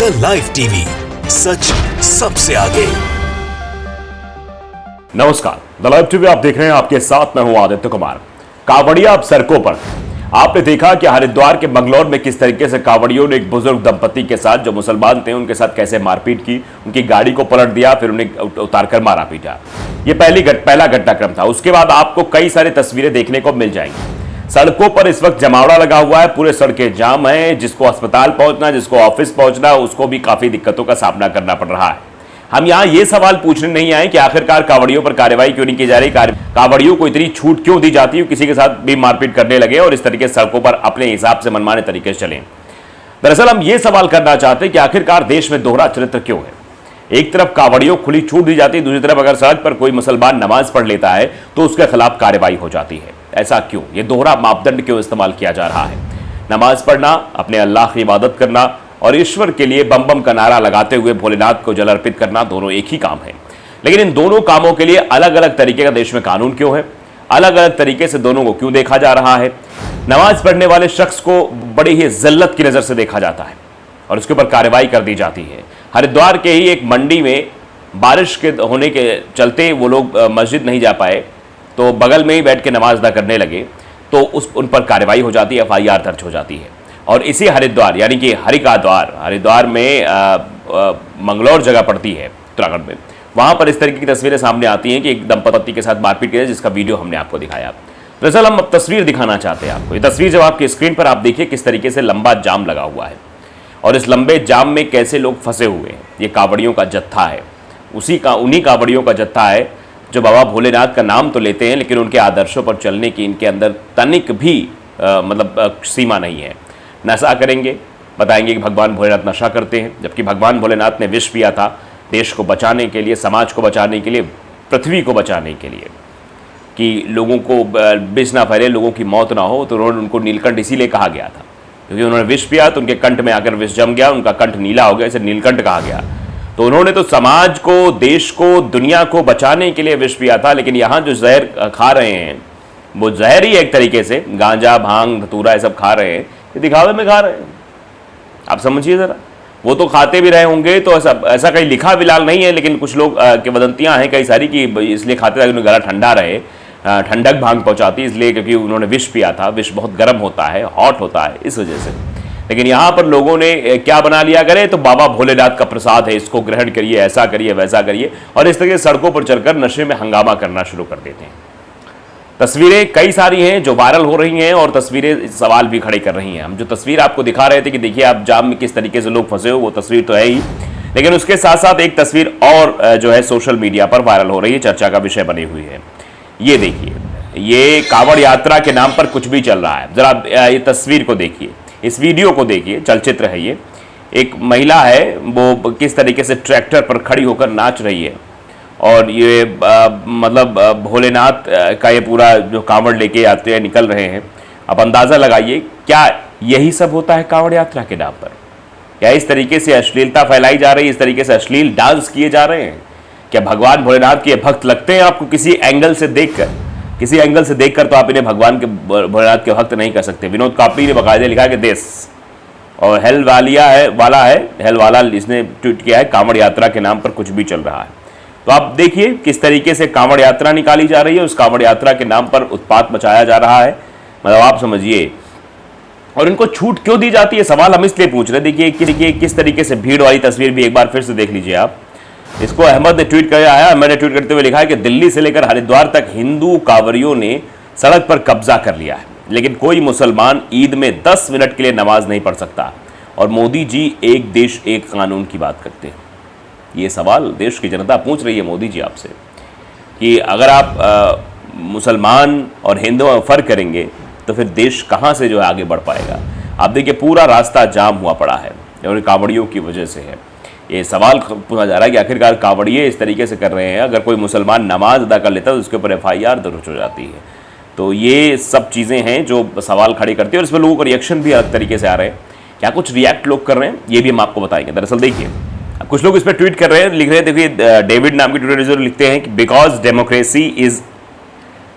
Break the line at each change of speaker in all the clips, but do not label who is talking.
The live TV, सच सबसे आगे।
नमस्कार, द लाइव टीवी आप देख रहे हैं, आपके साथ मैं हूं आदित्य कुमार। कांवड़िया अब सड़कों पर। आपने देखा कि हरिद्वार के मंगलौर में किस तरीके से कांवड़ियों ने एक बुजुर्ग दंपति के साथ, जो मुसलमान थे, उनके साथ कैसे मारपीट की, उनकी गाड़ी को पलट दिया, फिर उन्हें उतारकर मारा पीटा। ये पहला घटनाक्रम था। उसके बाद आपको कई सारी तस्वीरें देखने को मिल जाएंगी। सड़कों पर इस वक्त जमावड़ा लगा हुआ है, पूरे सड़कें जाम है। जिसको अस्पताल पहुंचना, जिसको ऑफिस पहुंचना, उसको भी काफी दिक्कतों का सामना करना पड़ रहा है। हम यहां ये सवाल पूछने नहीं आए कि आखिरकार कांवड़ियों पर कार्रवाई क्यों नहीं की जा रही, कांवड़ियों को इतनी छूट क्यों दी जाती है, किसी के साथ भी मारपीट करने लगे और इस तरीके से सड़कों पर अपने हिसाब से मनमाने तरीके से चले। दरअसल हम ये सवाल करना चाहते हैं कि आखिरकार देश में दोहरा चरित्र क्यों है। एक तरफ कांवड़ियों खुली छूट दी जाती है, दूसरी तरफ अगर सड़क पर कोई मुसलमान नमाज पढ़ लेता है तो उसके खिलाफ कार्रवाई हो जाती है। ऐसा क्यों? ये दोहरा मापदंड क्यों इस्तेमाल किया जा रहा है? नमाज पढ़ना, अपने अल्लाह की इबादत करना और ईश्वर के लिए बम बम का नारा लगाते हुए भोलेनाथ को जल अर्पित करना, दोनों एक ही काम है। लेकिन इन दोनों कामों के लिए अलग अलग तरीके का देश में कानून क्यों है? अलग अलग तरीके से दोनों को क्यों देखा जा रहा है? नमाज पढ़ने वाले शख्स को बड़ी ही जिल्लत की नजर से देखा जाता है और उसके ऊपर कार्रवाई कर दी जाती है। हरिद्वार के ही एक मंडी में बारिश के होने के चलते वो लोग मस्जिद नहीं जा पाए, तो बगल में ही बैठ के नमाज अदा करने लगे, तो उन पर कार्रवाई हो जाती है, FIR दर्ज हो जाती है। और इसी हरिद्वार यानी कि हरि का द्वार, हरिद्वार में मंगलौर जगह पड़ती है उत्तराखंड में, वहाँ पर इस तरीके की तस्वीरें सामने आती हैं कि एक दंपति के साथ मारपीट की, जिसका वीडियो हमने आपको दिखाया। दरअसल हम अब तस्वीर दिखाना चाहते हैं आपको। ये तस्वीर जब आपकी स्क्रीन पर आप देखिए किस तरीके से लंबा जाम लगा हुआ है और इस लंबे जाम में कैसे लोग फंसे हुए हैं। ये कांवड़ियों का जत्था है, उन्हीं कांवड़ियों का जत्था है जो बाबा भोलेनाथ का नाम तो लेते हैं, लेकिन उनके आदर्शों पर चलने की इनके अंदर तनिक भी सीमा नहीं है। नशा करेंगे, बताएंगे कि भगवान भोलेनाथ नशा करते हैं, जबकि भगवान भोलेनाथ ने विष पिया था देश को बचाने के लिए, समाज को बचाने के लिए, पृथ्वी को बचाने के लिए, कि लोगों को विष ना फैले, लोगों की मौत ना हो। तो उन्होंने उनको नीलकंठ इसीलिए कहा गया था, क्योंकि उन्होंने विष पिया तो उनके कंठ में आकर विष जम गया, उनका कंठ नीला हो गया, इसे नीलकंठ कहा गया। तो उन्होंने तो समाज को, देश को, दुनिया को बचाने के लिए विष पिया था। लेकिन यहाँ जो जहर खा रहे हैं वो जहर ही एक तरीके से, गांजा, भांग, धतूरा, ये सब खा रहे हैं, ये दिखावे में खा रहे हैं। आप समझिए जरा, वो तो खाते भी रहे होंगे, तो ऐसा कहीं लिखा बिलाल नहीं है, लेकिन कुछ लोग की वदंतियां हैं कई सारी कि इसलिए खाते ताकि उन्हें गला ठंडा रहे, ठंडक भांग पहुंचाती इसलिए क्योंकि उन्होंने विष पिया था। विष बहुत गर्म होता है, हॉट होता है, इस वजह से। लेकिन यहाँ पर लोगों ने क्या बना लिया, करे तो बाबा भोलेनाथ का प्रसाद है, इसको ग्रहण करिए, ऐसा करिए, वैसा करिए, और इस तरह सड़कों पर चलकर नशे में हंगामा करना शुरू कर देते हैं। तस्वीरें कई सारी हैं जो वायरल हो रही हैं और तस्वीरें सवाल भी खड़े कर रही हैं। हम जो तस्वीर आपको दिखा रहे थे कि देखिए आप जाम में किस तरीके से लोग फंसे हो, वो तस्वीर तो है ही, लेकिन उसके साथ साथ एक तस्वीर और जो है सोशल मीडिया पर वायरल हो रही है, चर्चा का विषय बनी हुई है। ये देखिए, ये कांवड़ यात्रा के नाम पर कुछ भी चल रहा है। जरा ये तस्वीर को देखिए, इस वीडियो को देखिए, चलचित्र है ये। एक महिला है, वो किस तरीके से ट्रैक्टर पर खड़ी होकर नाच रही है और ये मतलब भोलेनाथ का ये पूरा जो कांवड़ लेके यात्री निकल रहे हैं। अब अंदाज़ा लगाइए, क्या यही सब होता है कांवड़ यात्रा के नाम पर? क्या इस तरीके से अश्लीलता फैलाई जा रही है, इस तरीके से अश्लील डांस किए जा रहे हैं? क्या भगवान भोलेनाथ के भक्त लगते हैं आपको किसी एंगल से देखकर? किसी एंगल से देखकर तो आप इन्हें भगवान के, भोलेनाथ के भक्त नहीं कर सकते। विनोद कापड़ी ने बाकायदे लिखा है कि देश और हेल वाला इसने ट्वीट किया है, कांवड़ यात्रा के नाम पर कुछ भी चल रहा है। तो आप देखिए किस तरीके से कांवड़ यात्रा निकाली जा रही है, उस कांवड़ यात्रा के नाम पर उत्पात मचाया जा रहा है। मतलब आप समझिए, और इनको छूट क्यों दी जाती है, सवाल हम इसलिए पूछ रहे। देखिए किस तरीके से भीड़ वाली तस्वीर भी एक बार फिर से देख लीजिए आप। इसको अहमद ने ट्वीट किया है, मैंने ट्वीट करते हुए लिखा है कि दिल्ली से लेकर हरिद्वार तक हिंदू कांवड़ियों ने सड़क पर कब्जा कर लिया है, लेकिन कोई मुसलमान ईद में 10 मिनट के लिए नमाज नहीं पढ़ सकता, और मोदी जी एक देश एक कानून की बात करते हैं। ये सवाल देश की जनता पूछ रही है मोदी जी आपसे कि अगर आप मुसलमान और हिंदुओं में फर्क करेंगे तो फिर देश कहाँ से जो है आगे बढ़ पाएगा। आप देखिए पूरा रास्ता जाम हुआ पड़ा है और कांवड़ियों की वजह से है। ये सवाल पूछा जा रहा है कि आखिरकार कांवड़िए इस तरीके से कर रहे हैं, अगर कोई मुसलमान नमाज अदा कर लेता है तो उसके ऊपर FIR दर्ज हो जाती है। तो ये सब चीज़ें हैं जो सवाल खड़े करती है और इसमें लोगों को रिएक्शन भी अलग तरीके से आ रहे हैं। क्या कुछ रिएक्ट लोग कर रहे हैं ये भी हम आपको बताएंगे। दरअसल देखिए, कुछ लोग इस पर ट्वीट कर रहे हैं, लिख रहे हैं, देखिए डेविड नाम के ट्विटर यूजर लिखते हैं कि because democracy is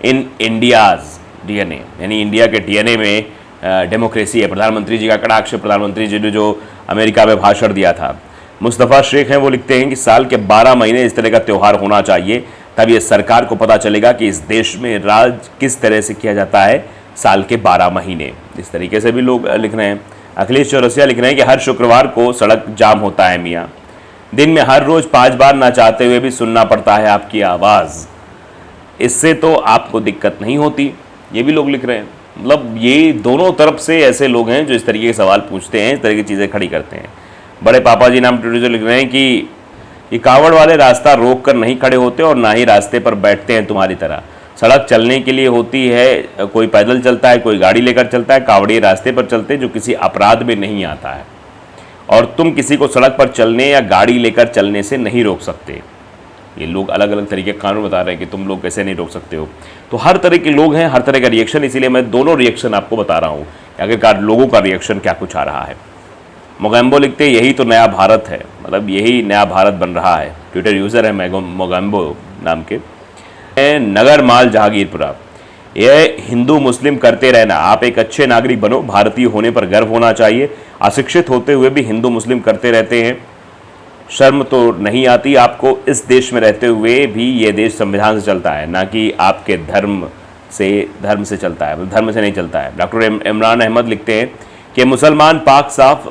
in India's DNA, यानी इंडिया के DNA में डेमोक्रेसी है। प्रधानमंत्री जी का कटाक्ष, प्रधानमंत्री जी ने जो अमेरिका में भाषण दिया था। मुस्तफ़ा शेख हैं, वो लिखते हैं कि साल के 12 महीने इस तरह का त्यौहार होना चाहिए, तब ये सरकार को पता चलेगा कि इस देश में राज किस तरह से किया जाता है। साल के 12 महीने, इस तरीके से भी लोग लिख रहे हैं। अखिलेश चौरसिया लिख रहे हैं कि हर शुक्रवार को सड़क जाम होता है मियाँ, दिन में हर रोज़ 5 बार ना चाहते हुए भी सुनना पड़ता है आपकी आवाज़, इससे तो आपको दिक्कत नहीं होती। ये भी लोग लिख रहे हैं। मतलब ये दोनों तरफ से ऐसे लोग हैं जो इस तरीके के सवाल पूछते हैं, इस तरह की चीज़ें खड़ी करते हैं। बड़े पापा जी नाम ट्विटर लिख रहे हैं कि ये कावड़ वाले रास्ता रोक कर नहीं खड़े होते और ना ही रास्ते पर बैठते हैं तुम्हारी तरह। सड़क चलने के लिए होती है, कोई पैदल चलता है, कोई गाड़ी लेकर चलता है, कावड़िए रास्ते पर चलते हैं जो किसी अपराध में नहीं आता है, और तुम किसी को सड़क पर चलने या गाड़ी लेकर चलने से नहीं रोक सकते। ये लोग अलग अलग तरीके के कानून बता रहे हैं कि तुम लोग कैसे नहीं रोक सकते हो। तो हर तरह के लोग हैं, हर तरह का रिएक्शन, इसीलिए मैं दोनों रिएक्शन आपको बता रहा हूँ कि आखिरकार लोगों का रिएक्शन क्या कुछ आ रहा है। मोगैम्बो लिखते हैं यही तो नया भारत है, मतलब यही नया भारत बन रहा है। ट्विटर यूज़र है मोगैम्बो नाम के। नगर माल जहांगीरपुरा, यह हिंदू मुस्लिम करते रहना, आप एक अच्छे नागरिक बनो, भारतीय होने पर गर्व होना चाहिए। अशिक्षित होते हुए भी हिंदू मुस्लिम करते रहते हैं, शर्म तो नहीं आती आपको? इस देश में रहते हुए भी ये देश संविधान से चलता है, ना कि आपके धर्म से चलता है, धर्म से नहीं चलता है। डॉक्टर इमरान अहमद लिखते हैं कि मुसलमान पाक साफ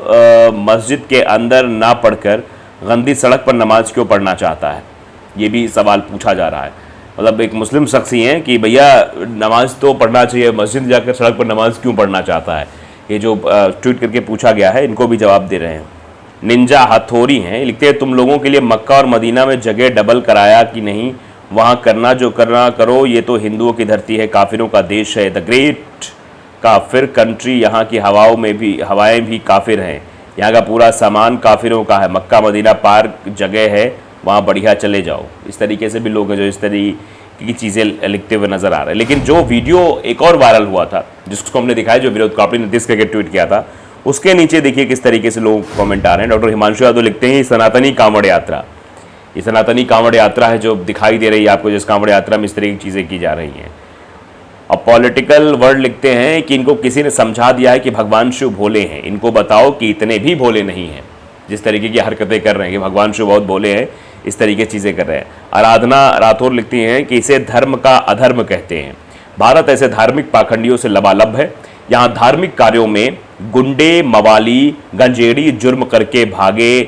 मस्जिद के अंदर ना पढ़कर गंदी सड़क पर नमाज क्यों पढ़ना चाहता है? ये भी सवाल पूछा जा रहा है। मतलब एक मुस्लिम शख्स ही हैं कि भैया नमाज तो पढ़ना चाहिए, मस्जिद जाकर सड़क पर नमाज क्यों पढ़ना चाहता है? ये जो ट्वीट करके पूछा गया है, इनको भी जवाब दे रहे हैं। निंजा हथौरी हैं, लिखते हैं तुम लोगों के लिए मक्का और मदीना में जगह डबल कराया कि नहीं? वहाँ करना जो करना करो, ये तो हिंदुओं की धरती है, काफिरों का देश है। द ग्रेट काफिर कंट्री, यहाँ की हवाएं भी काफिर हैं, यहाँ का पूरा सामान काफिरों का है। मक्का मदीना पार्क जगह है, वहाँ बढ़िया चले जाओ। इस तरीके से भी लोग हैं जो इस तरीके की चीज़ें लिखते हुए नजर आ रहे हैं। लेकिन जो वीडियो एक और वायरल हुआ था, जिसको हमने दिखाया, जो विनोद कापड़ी ने डिस करके ट्वीट किया था, उसके नीचे देखिए किस तरीके से लोग कमेंट आ रहे हैं। डॉक्टर हिमांशु यादव लिखते हैं सनातनी कांवड़ यात्रा, ये सनातनी कांवड़ यात्रा है जो दिखाई दे रही है आपको, जिस कांवड़ यात्रा में इस तरह की चीज़ें की जा रही हैं। और पॉलिटिकल वर्ड लिखते हैं कि इनको किसी ने समझा दिया है कि भगवान शिव भोले हैं, इनको बताओ कि इतने भी भोले नहीं हैं। जिस तरीके की हरकतें कर रहे हैं कि भगवान शिव बहुत भोले हैं, इस तरीके की चीज़ें कर रहे हैं। आराधना राठौर लिखती हैं कि इसे धर्म का अधर्म कहते हैं। भारत ऐसे धार्मिक पाखंडियों से लबालब है, यहाँ धार्मिक कार्यों में गुंडे, मवाली, गंजेड़ी, जुर्म करके भागे,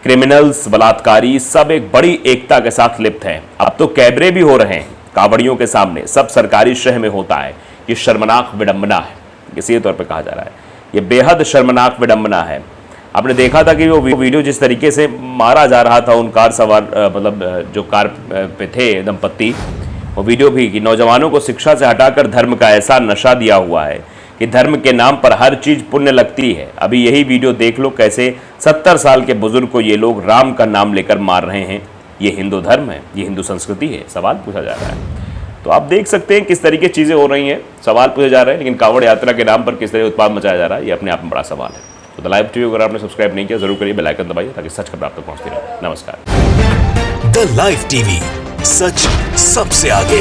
क्रिमिनल्स, बलात्कारी सब एक बड़ी एकता के साथ लिप्त हैं। अब तो कैबरे भी हो रहे हैं कावड़ियों के सामने, सब सरकारी शह में होता है। ये शर्मनाक विडंबना है, इसी तौर पे कहा जा रहा है। ये बेहद शर्मनाक विडंबना है। आपने देखा था कि वो वीडियो जिस तरीके से मारा जा रहा था उन कार सवार मतलब जो कार पे थे दंपत्ति, वो वीडियो भी कि नौजवानों को शिक्षा से हटाकर धर्म का ऐसा नशा दिया हुआ है कि धर्म के नाम पर हर चीज पुण्य लगती है। अभी यही वीडियो देख लो, कैसे 70 साल के बुजुर्ग को ये लोग राम का नाम लेकर मार रहे हैं। ये हिंदू धर्म है, ये हिंदू संस्कृति है? सवाल पूछा जा रहा है। तो आप देख सकते हैं किस तरीके चीज़ें हो रही हैं, सवाल पूछे जा रहे हैं, लेकिन कांवड़ यात्रा के नाम पर किस तरह उत्पाद मचाया जा रहा है, ये अपने आप में बड़ा सवाल है। तो द लाइव टीवी अगर आपने सब्सक्राइब नहीं किया, जरूर करिए, बेल आइकन दबाइए ताकि सच खबर आप तक पहुंचती रहे। नमस्कार।
द लाइव टीवी, सच सबसे आगे।